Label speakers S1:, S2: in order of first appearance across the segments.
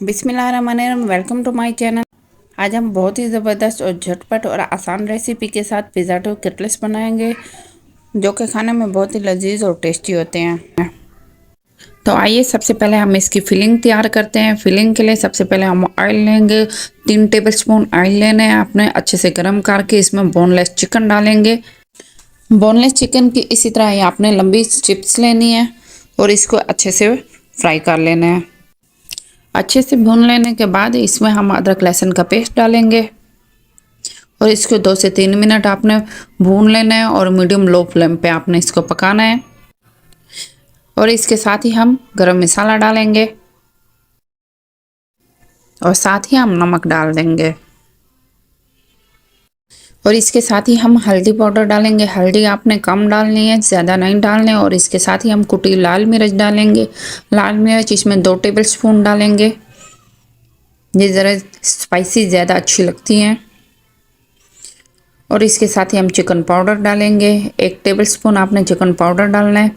S1: बिस्मिल्लाहिर्रहमानिर्रहीम, welcome to my channel. आज हम बहुत ही ज़बरदस्त और झटपट और आसान रेसिपी के साथ पिज़्ज़ा डो कटलेट्स बनाएंगे, जो कि खाने में बहुत ही लजीज और टेस्टी होते हैं। तो आइए सबसे पहले हम इसकी फिलिंग तैयार करते हैं। फिलिंग के लिए सबसे पहले हम ऑयल लेंगे। 3 टेबलस्पून ऑयल लेने हैं आपने, अच्छे से गर्म करके इसमें बोनलेस चिकन डालेंगे। बोनलेस चिकन की इसी तरह ही आपने लंबी स्ट्रिप्स लेनी है और इसको अच्छे से फ्राई कर लेना है। अच्छे से भून लेने के बाद इसमें हम अदरक लहसुन का पेस्ट डालेंगे और इसको 2 से 3 मिनट आपने भून लेना है और मीडियम लो फ्लेम पे आपने इसको पकाना है। और इसके साथ ही हम गरम मसाला डालेंगे और साथ ही हम नमक डाल देंगे और इसके साथ ही हम हल्दी पाउडर डालेंगे। हल्दी आपने कम डालनी है, ज़्यादा नहीं डालने। और इसके साथ ही हम कुटी लाल मिर्च डालेंगे। लाल मिर्च इसमें 2 टेबलस्पून डालेंगे, ये ज़रा स्पाइसी ज़्यादा अच्छी लगती हैं। और इसके साथ ही हम चिकन पाउडर डालेंगे। 1 टेबलस्पून आपने चिकन पाउडर डालना है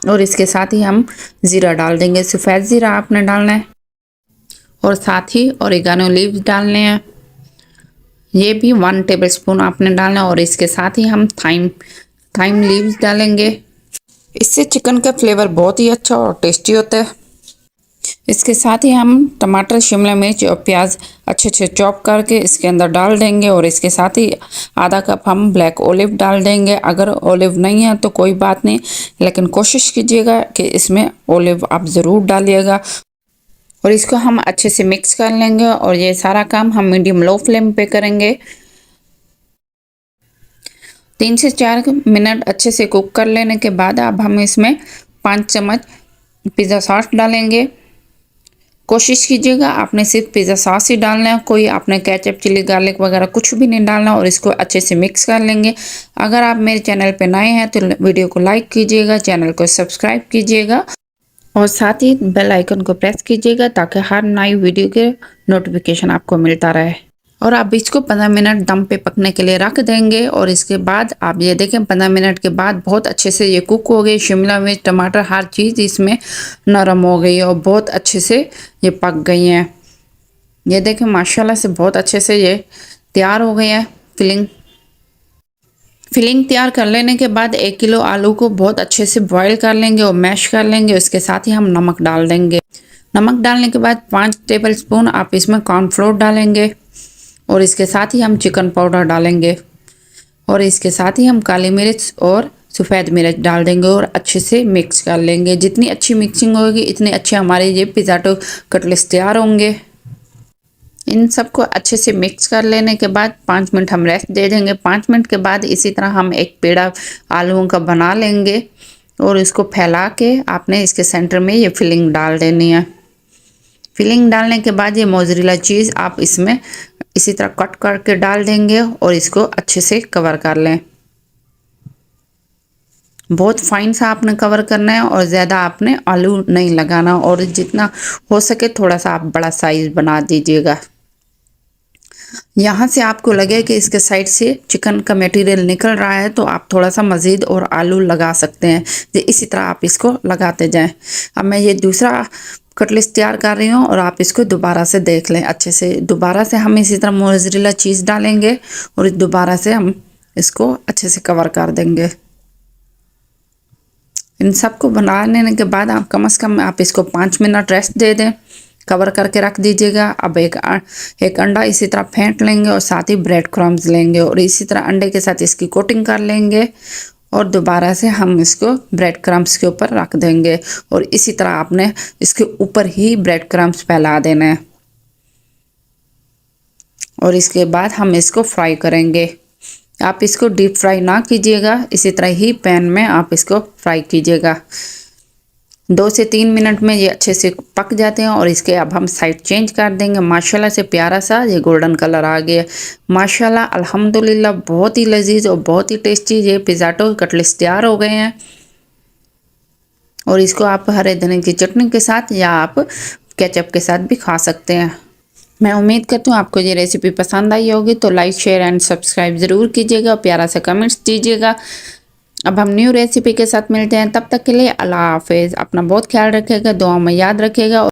S1: और इसके साथ ही हम ज़ीरा डाल देंगे। सफ़ेद ज़ीरा आपने डालना है और साथ ही ओरिगानो लीव्स डालने हैं, ये भी 1 टेबलस्पून आपने डालना है। और इसके साथ ही हम थाइम लीव्स डालेंगे, इससे चिकन का फ्लेवर बहुत ही अच्छा और टेस्टी होता है। इसके साथ ही हम टमाटर, शिमला मिर्च और प्याज अच्छे से चॉप करके इसके अंदर डाल देंगे और इसके साथ ही आधा कप हम ब्लैक ओलिव डाल देंगे। अगर ओलिव नहीं है तो कोई बात नहीं, लेकिन कोशिश कीजिएगा कि इसमें ओलिव आप ज़रूर डालिएगा। और इसको हम अच्छे से मिक्स कर लेंगे और ये सारा काम हम मीडियम लो फ्लेम पे करेंगे। 3 से 4 मिनट अच्छे से कुक कर लेने के बाद अब हम इसमें 5 चम्मच पिज़्ज़ा सॉस डालेंगे। कोशिश कीजिएगा आपने सिर्फ पिज़्ज़ा सॉस ही डालना है, कोई आपने केचप, चिली, गार्लिक वगैरह कुछ भी नहीं डालना। और इसको अच्छे से मिक्स कर लेंगे। अगर आप मेरे चैनल पे नए हैं तो वीडियो को लाइक कीजिएगा, चैनल को सब्सक्राइब कीजिएगा और साथ ही बेल आइकन को प्रेस कीजिएगा ताकि हर नई वीडियो के नोटिफिकेशन आपको मिलता रहे। और आप इसको 15 मिनट दम पे पकने के लिए रख देंगे। और इसके बाद आप ये देखें 15 मिनट के बाद बहुत अच्छे से ये कुक हो गई। शिमला मिर्च, टमाटर, हर चीज़ इसमें नरम हो गई और बहुत अच्छे से ये पक गई हैं। ये देखें माशाल्लाह से बहुत अच्छे से ये तैयार हो गई है। फिलिंग तैयार कर लेने के बाद 1 किलो आलू को बहुत अच्छे से बॉईल कर लेंगे और मैश कर लेंगे। उसके साथ ही हम नमक डाल देंगे। नमक डालने के बाद 5 टेबलस्पून आप इसमें कॉर्नफ्लोर डालेंगे और इसके साथ ही हम चिकन पाउडर डालेंगे और इसके साथ ही हम काली मिर्च और सफ़ेद मिर्च डाल देंगे और अच्छे से मिक्स कर लेंगे। जितनी अच्छी मिक्सिंग होगी इतने अच्छे हमारे ये पिज़्ज़ा डो कटलेट्स तैयार होंगे। इन सबको अच्छे से मिक्स कर लेने के बाद 5 मिनट हम रेस्ट दे देंगे। 5 मिनट के बाद इसी तरह हम एक पेड़ा आलूओं का बना लेंगे और इसको फैला के आपने इसके सेंटर में ये फिलिंग डाल देनी है। फिलिंग डालने के बाद ये मोज़रेला चीज़ आप इसमें इसी तरह कट करके डाल देंगे और इसको अच्छे से कवर कर लें। बहुत फाइन सा आपने कवर करना है और ज़्यादा आपने आलू नहीं लगाना और जितना हो सके थोड़ा सा आप बड़ा साइज़ बना दीजिएगा। यहाँ से आपको लगे कि इसके साइड से चिकन का मटेरियल निकल रहा है तो आप थोड़ा सा मज़ीद और आलू लगा सकते हैं। तो इसी तरह आप इसको लगाते जाएं। अब मैं ये दूसरा कटलेट्स तैयार कर रही हूँ और आप इसको दोबारा से देख लें अच्छे से। दोबारा से हम इसी तरह मोज़रेला चीज़ डालेंगे और दोबारा से हम इसको अच्छे से कवर कर देंगे। इन सबको बना लेने के बाद आप कम से कम आप इसको 5 मिनट रेस्ट दे दें, कवर करके रख दीजिएगा। अब एक अंडा इसी तरह फेंट लेंगे और साथ ही ब्रेड क्रम्स लेंगे और इसी तरह अंडे के साथ इसकी कोटिंग कर लेंगे और दोबारा से हम इसको ब्रेड क्रम्स के ऊपर रख देंगे और इसी तरह आपने इसके ऊपर ही ब्रेड क्रम्स फैला देना है और इसके बाद हम इसको फ्राई करेंगे। आप इसको डीप फ्राई ना कीजिएगा, इसी तरह ही पैन में आप इसको फ्राई कीजिएगा। 2 से 3 मिनट में ये अच्छे से पक जाते हैं और इसके अब हम साइड चेंज कर देंगे। माशाल्लाह से प्यारा सा ये गोल्डन कलर आ गया। माशाल्लाह अल्हम्दुलिल्लाह बहुत ही लजीज और बहुत ही टेस्टी ये पिज़्ज़ा डो कटलेट्स तैयार हो गए हैं। और इसको आप हरे धनिया की चटनी के साथ या आप केचप के साथ भी खा सकते हैं। मैं उम्मीद करती हूँ आपको ये रेसिपी पसंद आई होगी, तो लाइक, शेयर एंड सब्सक्राइब ज़रूर कीजिएगा। प्यारा सा कमेंट्स दीजिएगा। अब हम न्यू रेसिपी के साथ मिलते हैं, तब तक के लिए अल्लाह हाफिज़। अपना बहुत ख्याल रखिएगा, दुआ में याद रखिएगा।